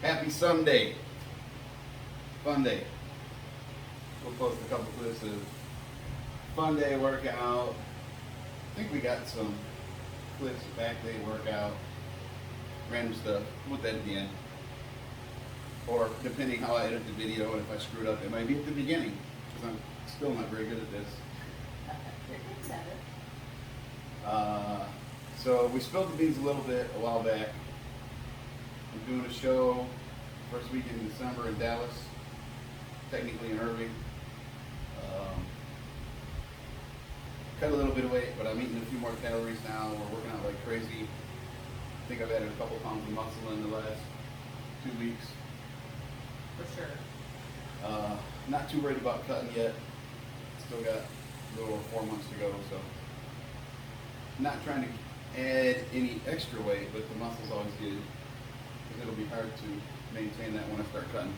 Happy Sunday. Fun day. We'll post a couple clips of fun day workout. I think we got some clips of back day workout. Random stuff. We'll put that at the end. Or depending how I edit the video, and if I screw it up, it might be at the beginning. Because I'm still not very good at this. You're good at it. So we spilled the beans a little bit a while back. I'm doing a show first week in December in Dallas, technically in Irving. Cut a little bit of weight, but I'm eating a few more calories now. We're working out like crazy. I think I've added a couple pounds of muscle in the last 2 weeks. For sure. Not too worried about cutting yet. Still got a little over 4 months to go, so not trying to add any extra weight, but the muscle's always good because it'll be hard to maintain that when I start cutting.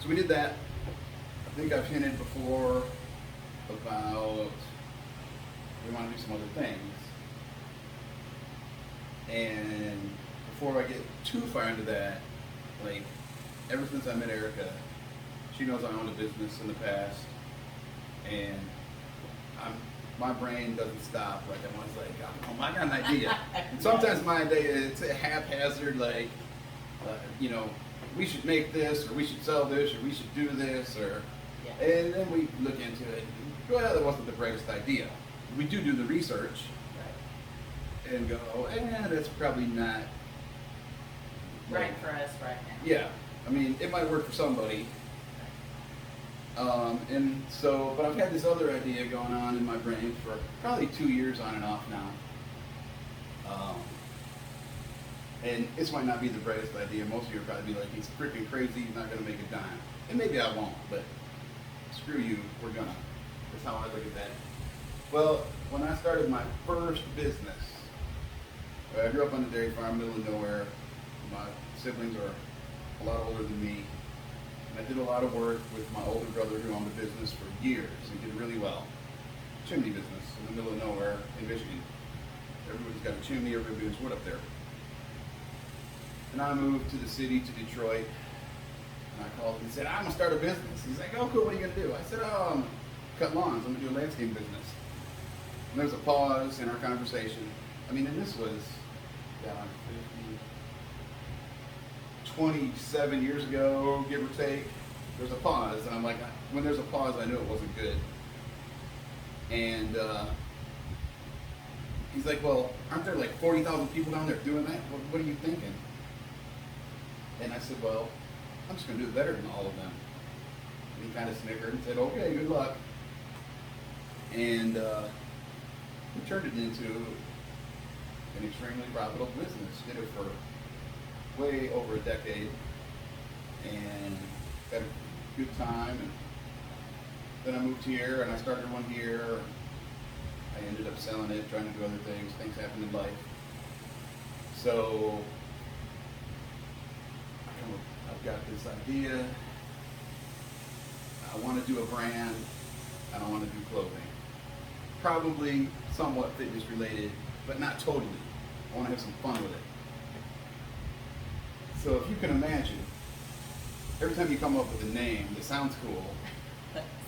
So we did that. I think I've hinted before about we want to do some other things. And before I get too far into that, like ever since I met Erica, she knows I owned a business in the past, and my brain doesn't stop. Like I'm always like, oh, I got an idea. And sometimes my idea is a haphazard, like, we should make this, or we should sell this, or we should do this, or, Yeah. and then we look into it. Well, that wasn't the greatest idea. We do the research Right. and go, that's probably not Right for us right now. Yeah, I mean, it might work for somebody. And so, but I've had this other idea going on in my brain for probably 2 years on and off now. And this might not be the greatest idea. Most of you will probably be like, he's freaking crazy, he's not going to make a dime. And maybe I won't, but screw you, we're gonna. That's how I look at that. Well, when I started my first business, I grew up on a dairy farm, middle of nowhere. My siblings are a lot older than me. And I did a lot of work with my older brother who owned a business for years and did really well. Chimney business in the middle of nowhere in Michigan. Everybody's got a chimney, everybody does wood up there. And I moved to the city, to Detroit, and I called him and said, I'm gonna start a business. He's like, oh cool, what are you gonna do? I said, I'm gonna cut lawns, I'm gonna do a landscape business. And there was a pause in our conversation. I mean, and this was, 27 years ago, give or take. There's a pause, and I'm like, when there's a pause, I knew it wasn't good. And he's like, well, aren't there like 40,000 people down there doing that? What are you thinking? And I said, well, I'm just going to do it better than all of them. And he kind of snickered and said, okay, good luck. And we turned it into an extremely profitable business. Did it for way over a decade, and had a good time. And then I moved here, and I started one here. I ended up selling it, trying to do other things. Things happen in life. So I've got this idea. I want to do a brand, and I want to do clothing. Probably somewhat fitness related, but not totally. I want to have some fun with it. So if you can imagine, every time you come up with a name that sounds cool,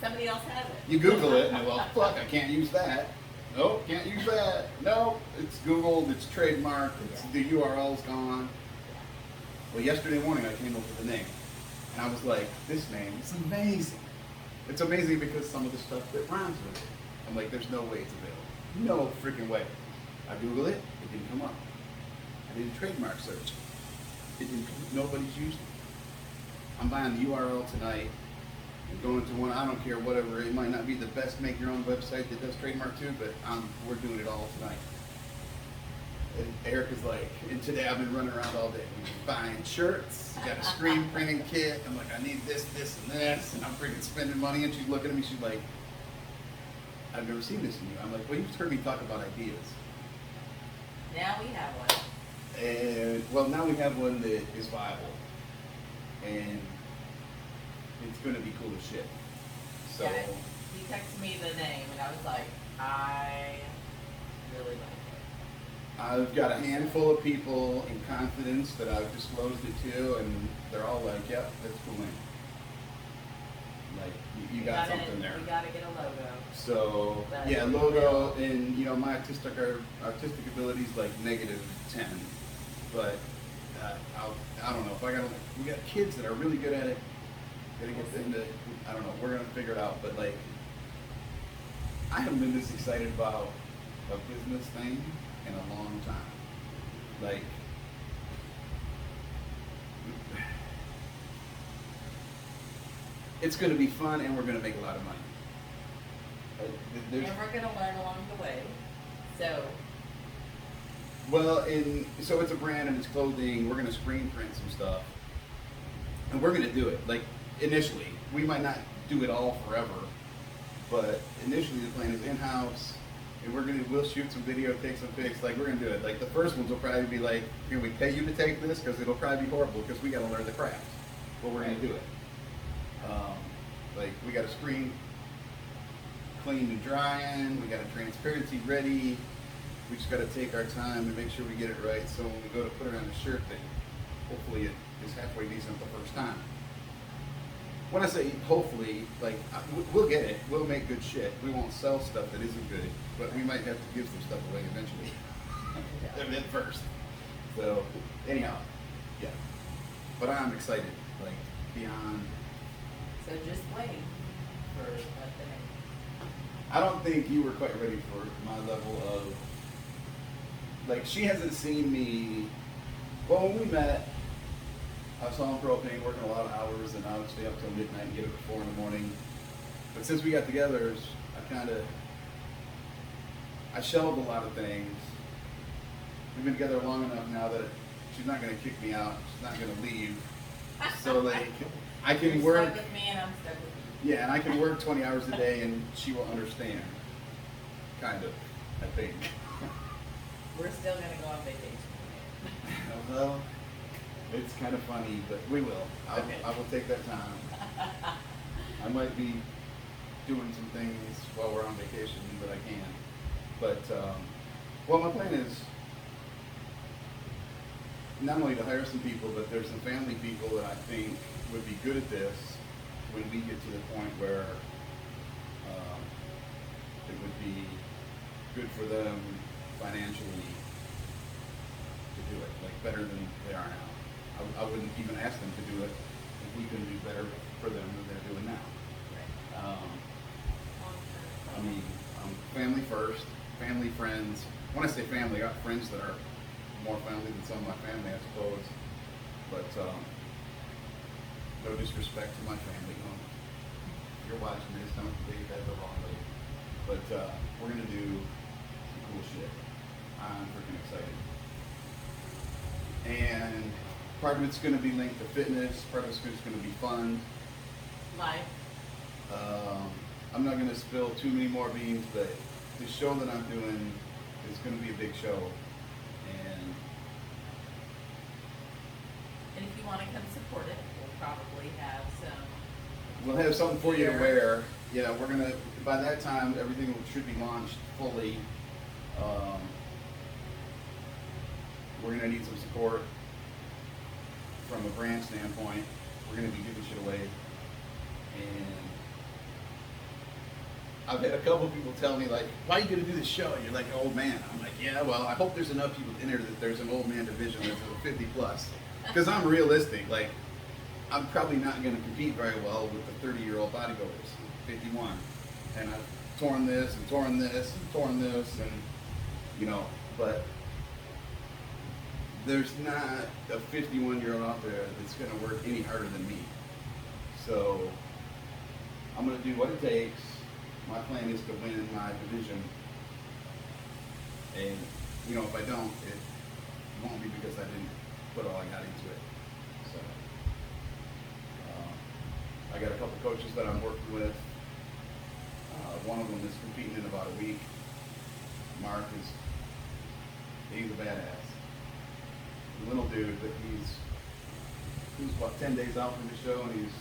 Somebody else has it. you Google it, and well, fuck, I can't use that. Nope, can't use that. Nope, it's Googled, it's trademarked, the URL's gone. Well, yesterday morning I came up with a name, and I was like, this name is amazing. It's amazing because some of the stuff that rhymes with it. I'm like, there's no way it's available. No freaking way. I Googled it, it didn't come up. I did a trademark search. It didn't, nobody's used it. I'm buying the URL tonight and going to one, I don't care, whatever. It might not be the best make your own website that does trademark too, but we're doing it all tonight. And Erica's like, and today I've been running around all day. Buying shirts, got a screen printing kit. I'm like, I need this, this, and this, and I'm freaking spending money. And she's looking at me, she's like, I've never seen this in you. I'm like, well, you've heard me talk about ideas. Now we have one. And well, now we have one that is viable, and it's going to be cool as shit. So Yeah, he texted me the name, and I was like, I really like it. I've got a handful of people in confidence that I've disclosed it to, and they're all like, "Yep, that's cool." Like, you got something there. We gotta get a logo. So But yeah, we logo, will. and my artistic ability is like -10, but I don't know if we got kids that are really good at it. Gotta get them to, I don't know. We're gonna figure it out, but like, I haven't been this excited about a business thing in a long time. Like, it's gonna be fun, and we're gonna make a lot of money. Like, And we're gonna learn along the way. So, well, so it's a brand and it's clothing. We're gonna screen print some stuff, and we're gonna do it. Like, initially, we might not do it all forever, but initially the plan is in-house, and we'll shoot some video, take some pics. Like, we're gonna do it. Like, the first ones will probably be like, "Can we pay you to take this?" Because it'll probably be horrible because we gotta learn the craft, but we're gonna do it. Like, we got a screen clean and drying. We got a transparency ready. We just got to take our time and make sure we get it right. So when we go to put it on the shirt, thing, hopefully it is halfway decent the first time. When I say hopefully, like, we'll get it. We'll make good shit. We won't sell stuff that isn't good, but we might have to give some stuff away eventually. At first. So anyhow, yeah. But I'm excited, like, beyond. so just wait for the I don't think you were quite ready for my level of, like, she hasn't seen me. Well, when we met, I saw him propane, working a lot of hours, and I would stay up till midnight and get up at 4 in the morning. But since we got together, I shelved a lot of things. We've been together long enough now that she's not going to kick me out. She's not going to leave. So, like, I can You're work. stuck with me and I'm stuck with you. Yeah, and I can work 20 hours a day, and she will understand. Kind of, I think. We're still gonna go on vacation. Well, it's kind of funny, but we will. Okay. I will take that time. I might be doing some things while we're on vacation, but I can. But, well, my plan is not only to hire some people, but there's some family people that I think would be good at this when we get to the point where it would be good for them financially to do it, like, better than they are now. I wouldn't even ask them to do it if we couldn't do better for them than they're doing now. I mean, family first, family, friends. When I say family, I got friends that are more family than some of my family, I suppose. But no disrespect to my family. If you're watching this, don't take that the wrong way. But we're gonna do some cool shit. I'm freaking excited. And part of it's gonna be linked to fitness. Part of it's just gonna be fun. Life. I'm not gonna spill too many more beans, but the show that I'm doing is gonna be a big show. And if you wanna come support it, we'll probably have some. We'll have something for you to Gear. wear. Yeah, we're gonna, by that time, everything should be launched fully. We're gonna need some support from a brand standpoint. We're gonna be giving shit away. And I've had a couple people tell me, like, "Why are you gonna do this show? You're like an old man." I'm like, "Yeah, well, I hope there's enough people in there that there's an old man division that's 50 plus." Because I'm realistic. Like, I'm probably not going to compete very well with the 30-year-old bodybuilders, 51. And I've torn this and torn this and torn this, and, but there's not a 51-year-old out there that's going to work any harder than me. So I'm going to do what it takes. My plan is to win my division. And, if I don't, it won't be because I didn't put all I got into it. So I got a couple coaches that I'm working with. One of them is competing in about a week. Mark he's a badass. A little dude, but he's about 10 days out from the show, and he's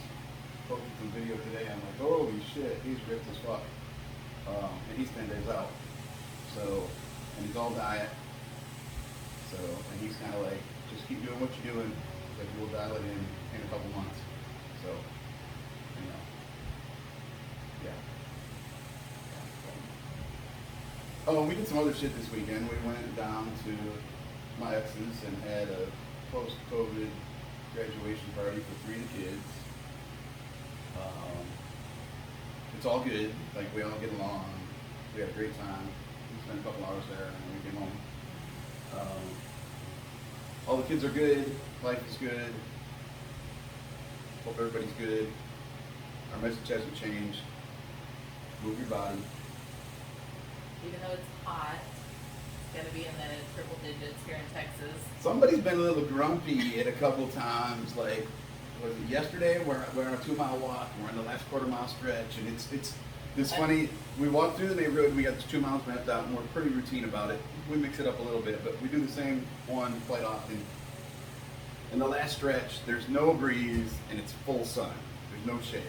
posted some video today. I'm like, holy shit, he's ripped as fuck. And he's 10 days out. So, and he's all diet. So, and he's kind of like, just keep doing what you're doing. Like, we'll dial it in a couple months. So, you know, yeah. Oh, we did some other shit this weekend. We went down to my ex's and had a post-COVID graduation party for 3 of the kids. It's all good. Like, we all get along. We had a great time. We spent a couple hours there and then we came home. All the kids are good. Life is good. Hope everybody's good. Our message hasn't changed. Move your body. Even though it's hot, it's gonna be in the triple digits here in Texas. Somebody's been a little grumpy at a couple times. Like, was it yesterday? We're on a 2-mile walk. We're in the last quarter-mile stretch, and it's funny. We walk through the neighborhood. We got the 2 miles mapped out, and we're pretty routine about it. We mix it up a little bit, but we do the same one quite often. In the last stretch, there's no breeze, and it's full sun. There's no shade.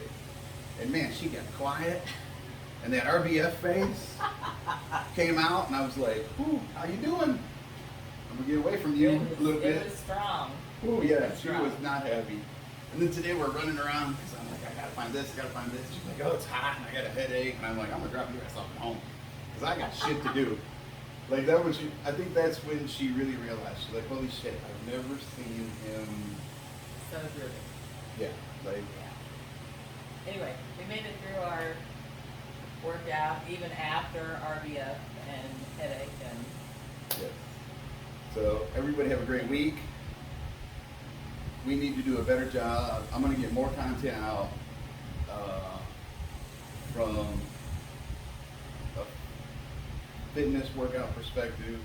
And man, she got quiet, and that RBF face came out, and I was like, "Ooh, how you doing? I'm gonna get away from you a little bit." It was strong. Oh yeah, That's she right. was not happy. And then today we're running around because I'm like, I gotta find this, I gotta find this. She's like, oh, it's hot and I got a headache. And I'm like, I'm gonna drop your ass off at home because I got shit to do. Like that was, I think that's when she really realized. She's like, holy shit, I've never seen him. So good. Yeah, like. Yeah. Anyway, we made it through our workout even after RBF and headache and. Yes. So everybody have a great week. We need to do a better job. I'm going to get more content out from a fitness workout perspective.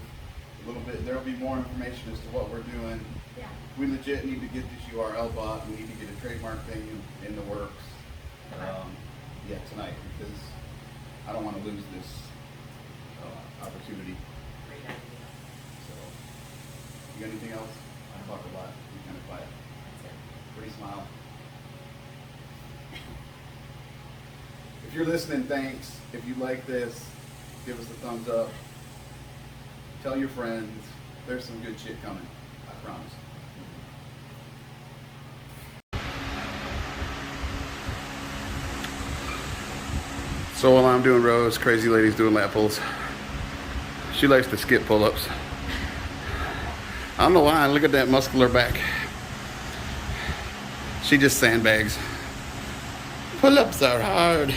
A little bit. There will be more information as to what we're doing. Yeah. We legit need to get this URL bought. We need to get a trademark thing in the works. Yeah, tonight, because I don't want to lose this opportunity. Great idea. So, you got anything else? I talk a lot. You kind of quiet. That's it. Pretty smile. If you're listening, thanks. If you like this, give us a thumbs up. Tell your friends. There's some good shit coming. I promise. So while I'm doing rows, crazy lady's doing lat pulls. She likes to skip pull-ups. I don't know why. Look at that muscular back. She just sandbags. Pull-ups are hard.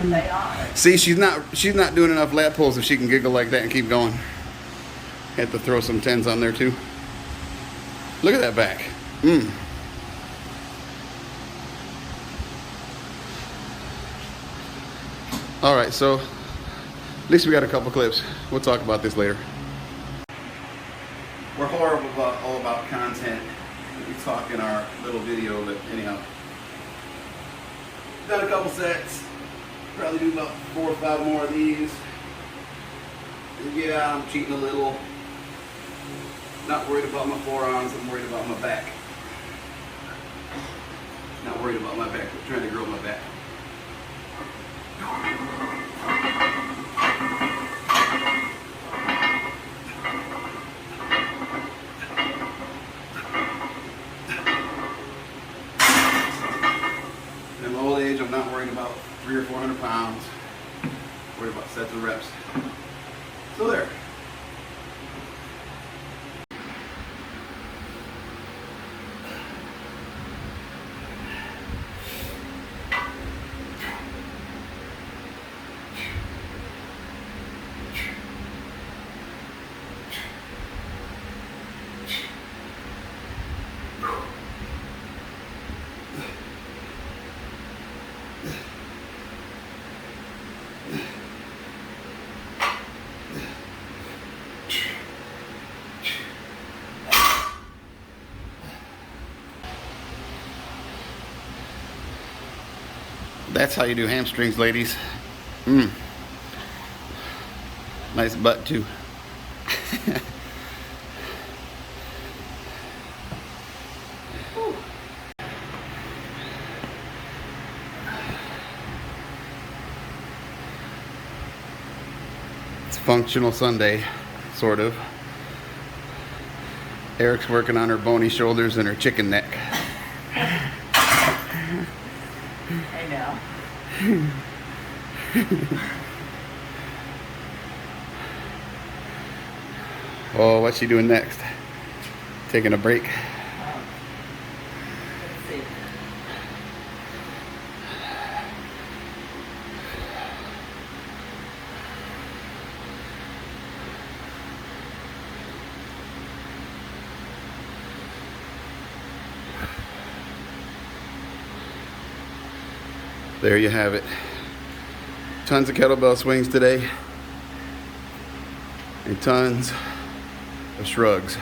They are. See, she's not doing enough lat pulls if she can giggle like that and keep going. Had to throw some 10s on there too. Look at that back. All right, so at least we got a couple clips. We'll talk about this later. We're horrible all about content. We talk in our little video, but anyhow. Done a couple sets. Probably do about 4 or 5 more of these. And yeah, I'm cheating a little. Not worried about my forearms, I'm worried about my back. Not worried about my back, I'm trying to grow my back. In my old age, I'm not worried about 300 or 400 pounds. I'm worried about sets of reps. So there. That's how you do hamstrings, ladies. Nice butt too. It's functional Sunday, sort of. Eric's working on her bony shoulders and her chicken neck. I know. Oh, what's she doing next? Taking a break. Let's see. There you have it. Tons of kettlebell swings today. And tons of shrugs.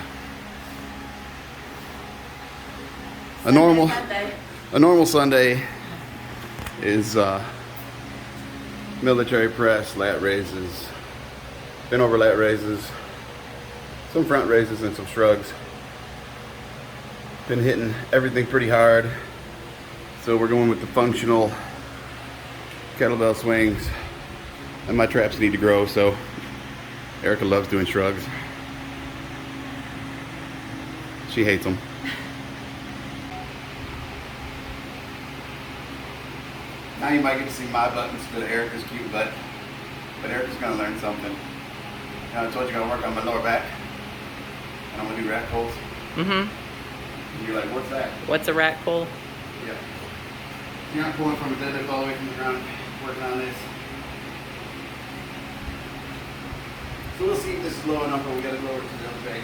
A normal Sunday is military press, lat raises, bent over lat raises, some front raises and some shrugs. Been hitting everything pretty hard. So we're going with the functional kettlebell swings. And my traps need to grow, so Erica loves doing shrugs. She hates them. Now you might get to see my butt instead of Erica's cute butt. But Erica's gonna learn something. You know, I told you I'm gonna work on my lower back. And I'm gonna do rat pulls. Mm-hmm. And you're like, what's that? What's a rat pull? Yeah. You're not pulling from a deadlift all the way from the ground, working on this. So we'll see if this is low enough, but we gotta lower it to the other peg.